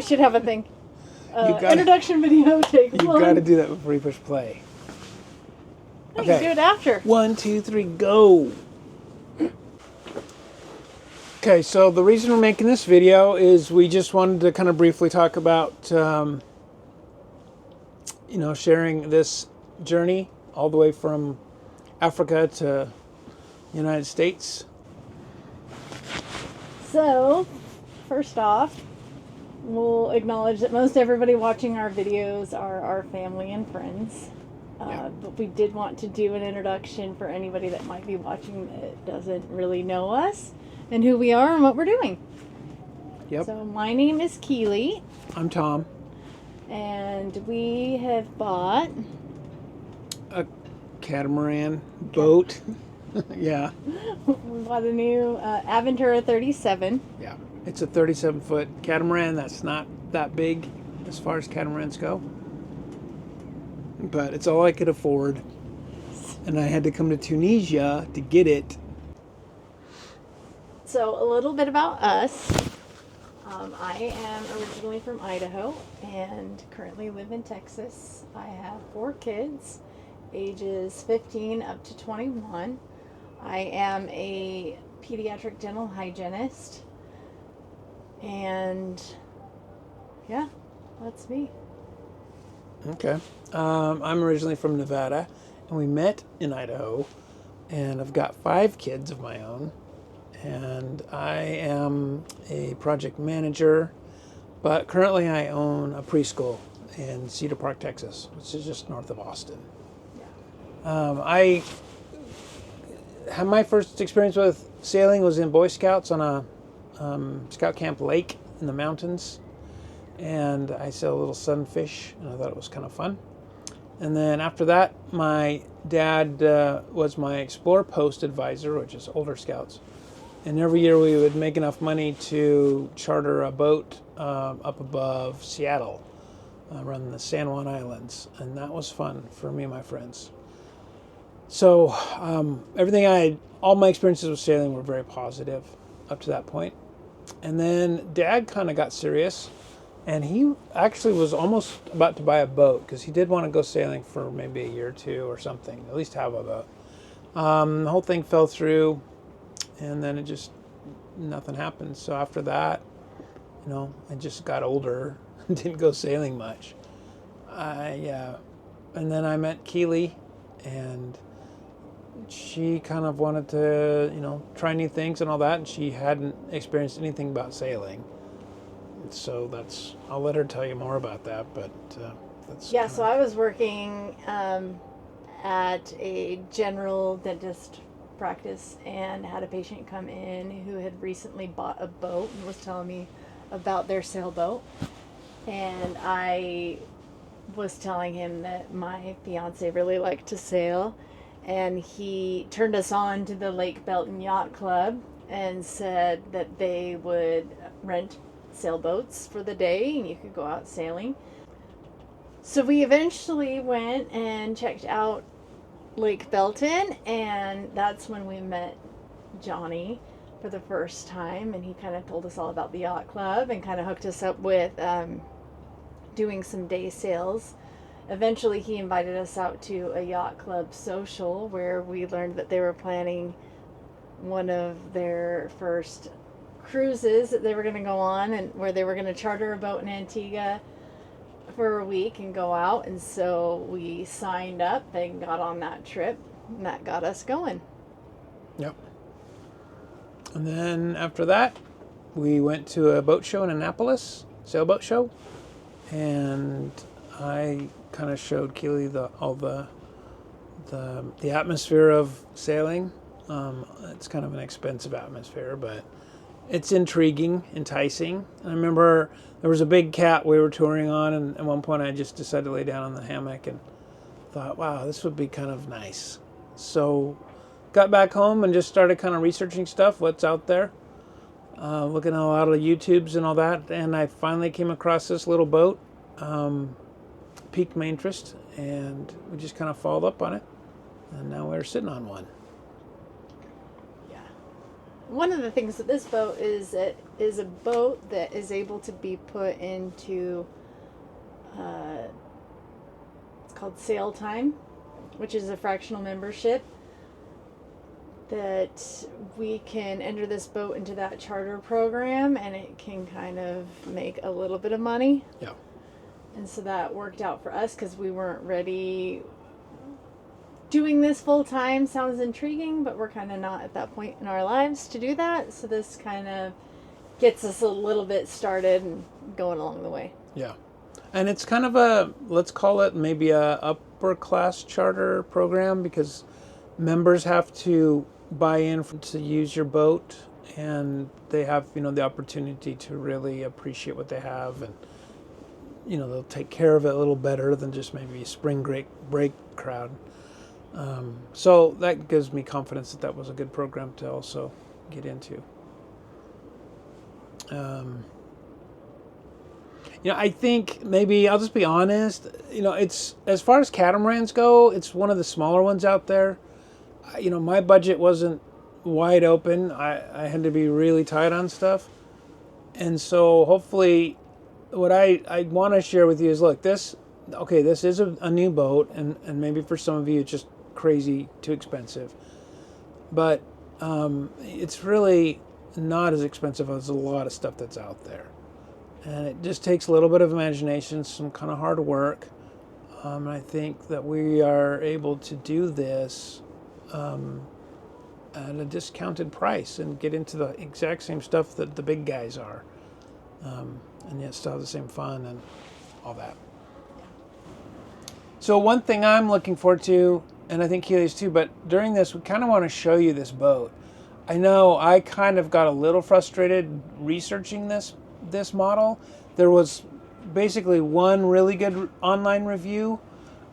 We should have a thing. Introduction video, take You one. got to do that before you push play. You can do it after. 1, 2, 3, go. Okay, so the reason we're making this video is we just wanted to kind of briefly talk about, sharing this journey all the way from Africa to United States. So, first off, we'll acknowledge that most everybody watching our videos are our family and friends. But we did want to do an introduction for anybody that might be watching that doesn't really know us and who we are and what we're doing. Yep. So my name is Keely. I'm Tom. And we have bought A catamaran boat. Yeah. we bought a new Aventura 37. Yeah. It's a 37-foot catamaran. That's not that big as far as catamarans go. But it's all I could afford. And I had to come to Tunisia to get it. So a little bit about us. I am originally from Idaho and currently live in Texas. I have 4 kids, ages 15 up to 21. I am a pediatric dental hygienist. And yeah, that's me. Okay. I'm originally from Nevada, and we met in Idaho, and I've got 5 kids of my own, and I am a project manager, but currently I own a preschool in Cedar Park, Texas, which is just north of Austin. Yeah. I had my first experience with sailing was in Boy Scouts on a Scout Camp Lake in the mountains. And I saw a little sunfish, and I thought it was kind of fun. And then after that, my dad was my Explore Post advisor, which is older scouts. And every year we would make enough money to charter a boat up above Seattle, around the San Juan Islands. And that was fun for me and my friends. So all my experiences with sailing were very positive up to that point. And then Dad kind of got serious. And he actually was almost about to buy a boat because he did want to go sailing for maybe a year or 2 or something, at least have a boat. The whole thing fell through, and then nothing happened. So after that, I just got older and didn't go sailing much. And then I met Keely, and she kind of wanted to, try new things and all that, and she hadn't experienced anything about sailing. So I'll let her tell you more about that, but that's... Yeah, so I was working at a general dentist practice and had a patient come in who had recently bought a boat and was telling me about their sailboat. And I was telling him that my fiance really liked to sail, and he turned us on to the Lake Belton Yacht Club and said that they would rent sailboats for the day and you could go out sailing. So we eventually went and checked out Lake Belton, and that's when we met Johnny for the first time, and he kind of told us all about the yacht club and kind of hooked us up with doing some day sails. Eventually he invited us out to a yacht club social where we learned that they were planning one of their first cruises that they were going to go on, and where they were going to charter a boat in Antigua for a week and go out. And so we signed up and got on that trip, and that got us going. Yep. And then after that, we went to a boat show in Annapolis, sailboat show, and I kind of showed Keely all the atmosphere of sailing. It's kind of an expensive atmosphere, but it's intriguing, enticing. I remember there was a big cat we were touring on, and at one point I just decided to lay down on the hammock and thought, wow, this would be kind of nice. So got back home and just started kind of researching stuff, what's out there, looking at a lot of YouTubes and all that, and I finally came across this little boat, piqued my interest, and we just kind of followed up on it, and now we're sitting on one. one of the things with this boat is it is a boat that is able to be put into, it's called sail time, which is a fractional membership that we can enter this boat into that charter program, and it can kind of make a little bit of money. Yeah. And so that worked out for us because we weren't ready. Doing this full time sounds intriguing, but we're kind of not at that point in our lives to do that. So this kind of gets us a little bit started and going along the way. Yeah. And it's kind of a, let's call it maybe a upper class charter program, because members have to buy in to use your boat, and they have, the opportunity to really appreciate what they have, and they'll take care of it a little better than just maybe a spring break crowd. So that gives me confidence that was a good program to also get into. I think maybe I'll just be honest. It's, as far as catamarans go, it's one of the smaller ones out there. My budget wasn't wide open. I had to be really tight on stuff. And so hopefully what I want to share with you is, look, this is a new boat, and maybe for some of you it's just crazy too expensive. But it's really not as expensive as a lot of stuff that's out there. And it just takes a little bit of imagination, some kind of hard work. And I think that we are able to do this at a discounted price and get into the exact same stuff that the big guys are, and yet still have the same fun and all that. So one thing I'm looking forward to, and I think Keely's too, but during this we kind of want to show you this boat. I know I kind of got a little frustrated researching this model. There was basically one really good online review,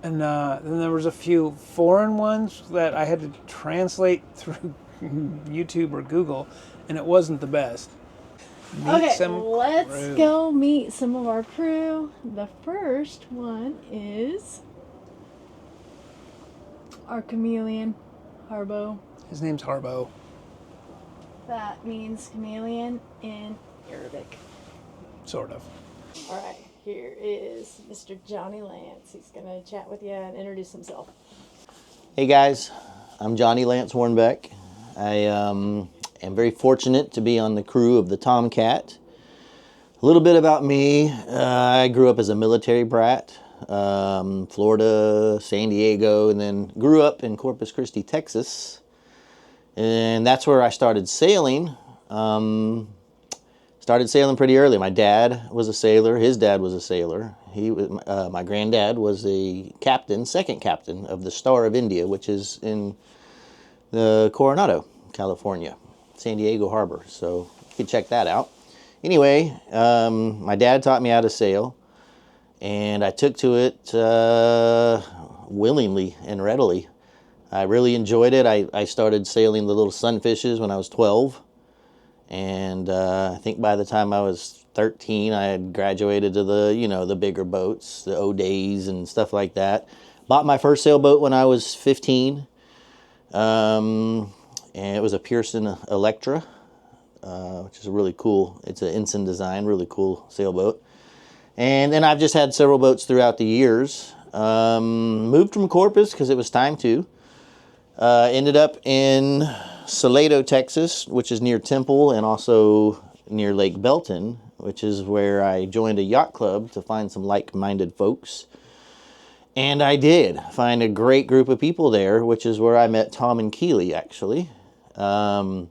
and then there was a few foreign ones that I had to translate through YouTube or Google, and it wasn't the best. Let's go meet some of our crew. The first one is our chameleon, Harbo. His name's Harbo. That means chameleon in Arabic. Sort of. All right, here is Mr. Johnny Lance. He's going to chat with you and introduce himself. Hey guys, I'm Johnny Lance Hornbeck. I am very fortunate to be on the crew of the Tomcat. A little bit about me. I grew up as a military brat. Florida, San Diego, and then grew up in Corpus Christi, Texas. And that's where I started sailing. Started sailing pretty early. My dad was a sailor. His dad was a sailor. My granddad was a captain, second captain of the Star of India, which is in the Coronado, California, San Diego Harbor. So you can check that out. Anyway, my dad taught me how to sail, and I took to it willingly and readily. I really enjoyed it. I started sailing the little sunfishes when I was 12. And I think by the time I was 13, I had graduated to the bigger boats, the O'Days and stuff like that. Bought my first sailboat when I was 15. And it was a Pearson Electra, which is a really cool, it's an ensign design, really cool sailboat. And then I've just had several boats throughout the years. Moved from Corpus because it was time to. Ended up in Salado, Texas, which is near Temple, and also near Lake Belton, which is where I joined a yacht club to find some like-minded folks. And I did find a great group of people there, which is where I met Tom and Keely, actually. And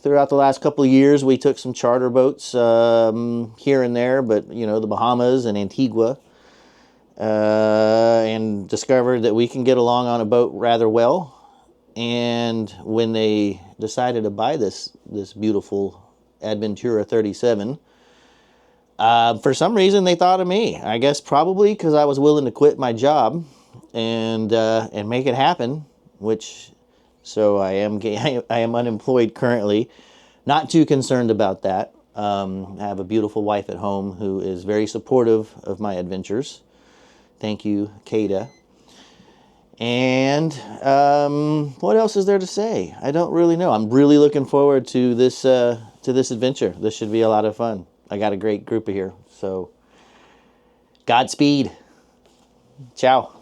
throughout the last couple of years, we took some charter boats here and there, but, the Bahamas and Antigua. And discovered that we can get along on a boat rather well. And when they decided to buy this beautiful Adventura 37, for some reason they thought of me. I guess probably because I was willing to quit my job and make it happen. So I am unemployed currently. Not too concerned about that. I have a beautiful wife at home who is very supportive of my adventures. Thank you, Kada. And what else is there to say? I don't really know. I'm really looking forward to this adventure. This should be a lot of fun. I got a great group here. So, Godspeed. Ciao.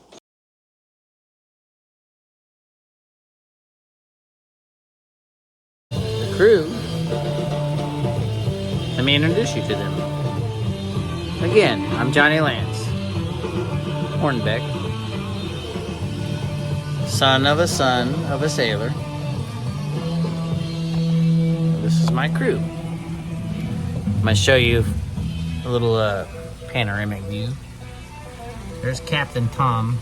The crew. Let me introduce you to them. Again, I'm Johnny Lance. Hornbeck. Son of a sailor. This is my crew. I'm going to show you a little panoramic view. There's Captain Tom.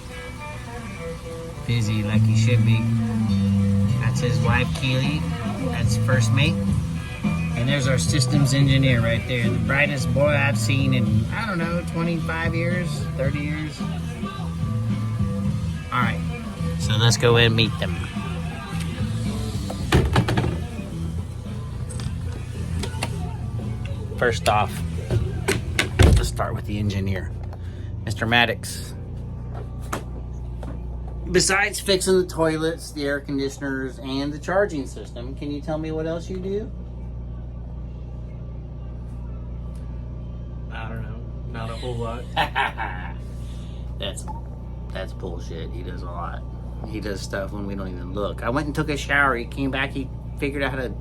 Busy like he should be. That's his wife, Keely. That's first mate. And there's our systems engineer right there. The brightest boy I've seen in, I don't know, 25 years, 30 years. All right, so let's go and meet them. First off, let's start with the engineer, Mr. Maddox. Besides fixing the toilets, the air conditioners, and the charging system, can you tell me what else you do? I don't know. Not a whole lot. That's bullshit. He does a lot. He does stuff when we don't even look. I went and took a shower. He came back. He figured out how to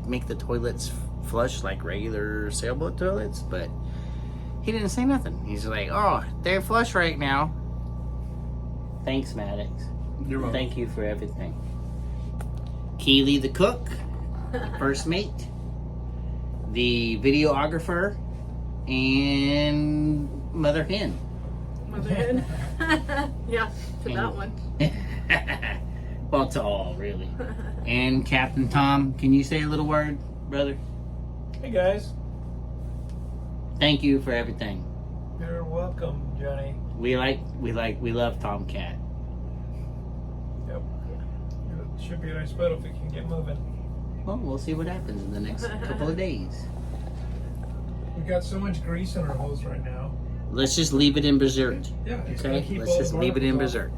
make the toilets flush like regular sailboat toilets, but he didn't say nothing. He's like, "Oh, they're flush right now." Thanks, Maddox. You're welcome. Thank you for everything. Keely, the cook, first mate, the videographer, and Mother Hen. Mother hen. Yeah, to that one. Well, to all, really. And Captain Tom, can you say a little word, brother? Hey guys, Thank you for everything. you're welcome, Johnny. We love Tomcat. Yep. It should be a nice boat if we can get moving. Well, we'll see what happens in the next couple of days. We got so much grease in our hose right now. Let's just leave it in Berserk. Yeah, it's gonna Okay? keep Let's all just the leave it in barnacles Berserk.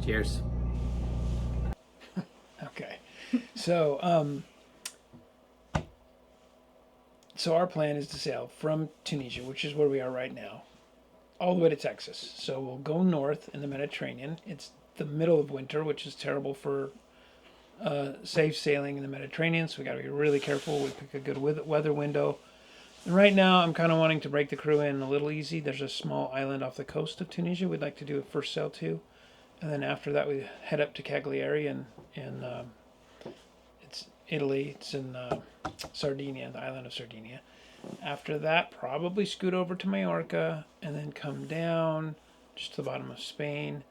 Cheers. Okay. So, so our plan is to sail from Tunisia, which is where we are right now, all the way to Texas. So we'll go north in the Mediterranean. It's the middle of winter, which is terrible for safe sailing in the Mediterranean. So we got to be really careful. We pick a good weather window. And right now, I'm kind of wanting to break the crew in a little easy. There's a small island off the coast of Tunisia we'd like to do a first sail to. And then after that, we head up to Cagliari and it's Italy. It's in Sardinia, the island of Sardinia. After that, probably scoot over to Majorca and then come down just to the bottom of Spain.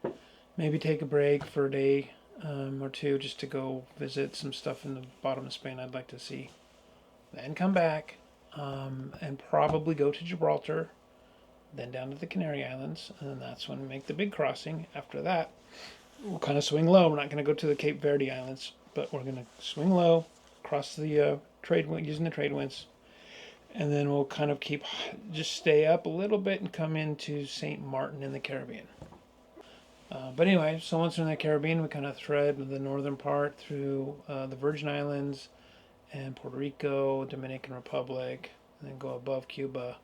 Maybe take a break for a day or two just to go visit some stuff in the bottom of Spain I'd like to see. Then come back and probably go to Gibraltar, then down to the Canary Islands, and then that's when we make the big crossing. After that, we'll kind of swing low. We're not going to go to the Cape Verde Islands, but we're going to swing low, cross the trade wind, using the trade winds, and then we'll kind of just stay up a little bit and come into St. Martin in the Caribbean. But anyway, so once we're in the Caribbean, we kind of thread the northern part through the Virgin Islands and Puerto Rico, Dominican Republic, and then go above Cuba,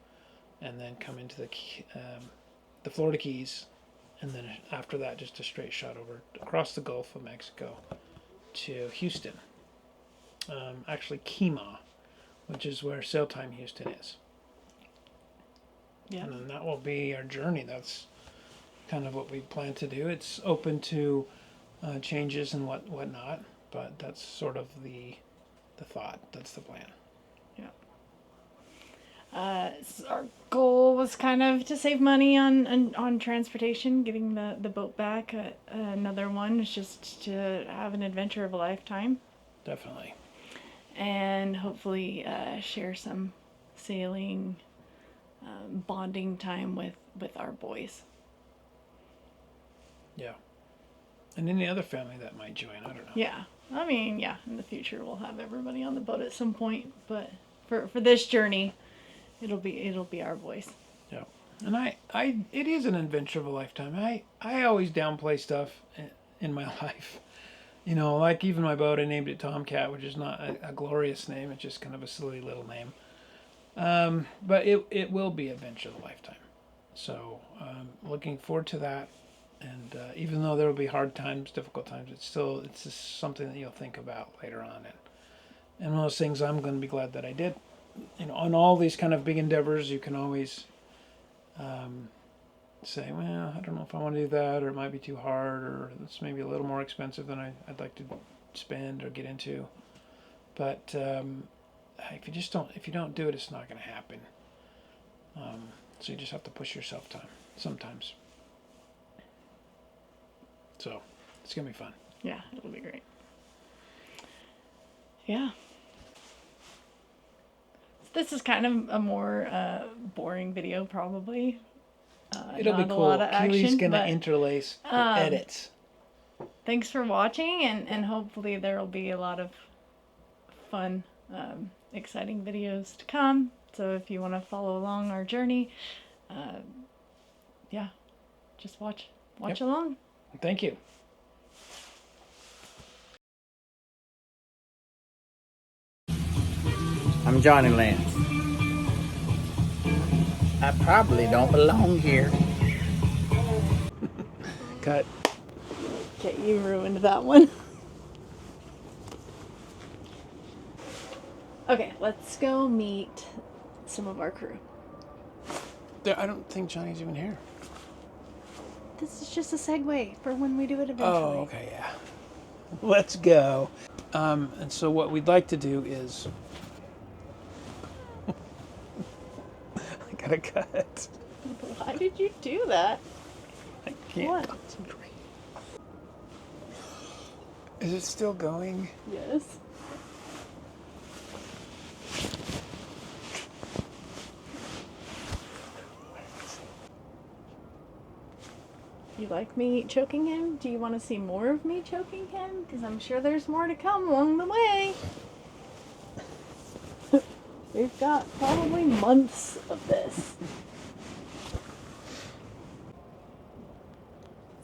and then come into the Florida Keys, and then after that, just a straight shot over across the Gulf of Mexico to Houston. Actually, Kemah, which is where Sail Time Houston is. Yeah. And then that will be our journey. That's kind of what we plan to do. It's open to changes and whatnot, but that's sort of the thought. That's the plan. Our goal was kind of to save money on transportation, getting the boat back. Another one is just to have an adventure of a lifetime, Definitely. and hopefully share some sailing bonding time with our boys. Yeah. And any other family that might join, I don't know. Yeah, I mean, yeah, in the future we'll have everybody on the boat at some point, but for this journey, it'll be our boys. Yeah. And it is an adventure of a lifetime. I always downplay stuff in my life. You know, like even my boat, I named it Tomcat, which is not a glorious name. It's just kind of a silly little name. But it will be an adventure of a lifetime. So looking forward to that. And even though there will be hard times, difficult times, it's just something that you'll think about later on. And one of those things I'm going to be glad that I did. You know, on all these kind of big endeavors, you can always say, well, I don't know if I want to do that, or it might be too hard, or it's maybe a little more expensive than I'd like to spend or get into. But if you don't do it, it's not going to happen. So you just have to push yourself sometimes. So it's going to be fun. Yeah, it'll be great. Yeah. This is kind of a more boring video, probably. It'll be not a cool. lot of Keely's action, going to but, interlace the edits. Thanks for watching, and hopefully there will be a lot of fun, exciting videos to come. So if you want to follow along our journey, yeah, just watch Yep. along. Thank you. I'm Johnny Lance. I probably don't belong here. Cut. Okay, you ruined that one. Okay, let's go meet some of our crew. I don't think Johnny's even here. This is just a segue for when we do it eventually. Oh, okay, yeah. Let's go. And so what we'd like to do is... I gotta cut. Why did you do that? I can't What? concentrate. Is it still going? Yes. You like me choking him? Do you want to see more of me choking him? Because I'm sure there's more to come along the way. We've got probably months of this.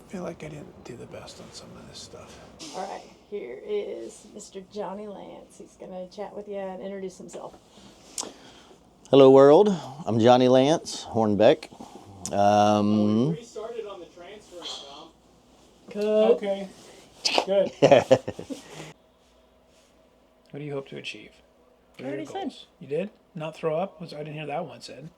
I feel like I didn't do the best on some of this stuff. All right, here is Mr. Johnny Lance. He's going to chat with you and introduce himself. Hello, world. I'm Johnny Lance Hornbeck. We started on the transfer, Tom. Good. Okay, good. What do you hope to achieve? What I are your already said. goals? You did? Not throw up? I didn't hear that one said.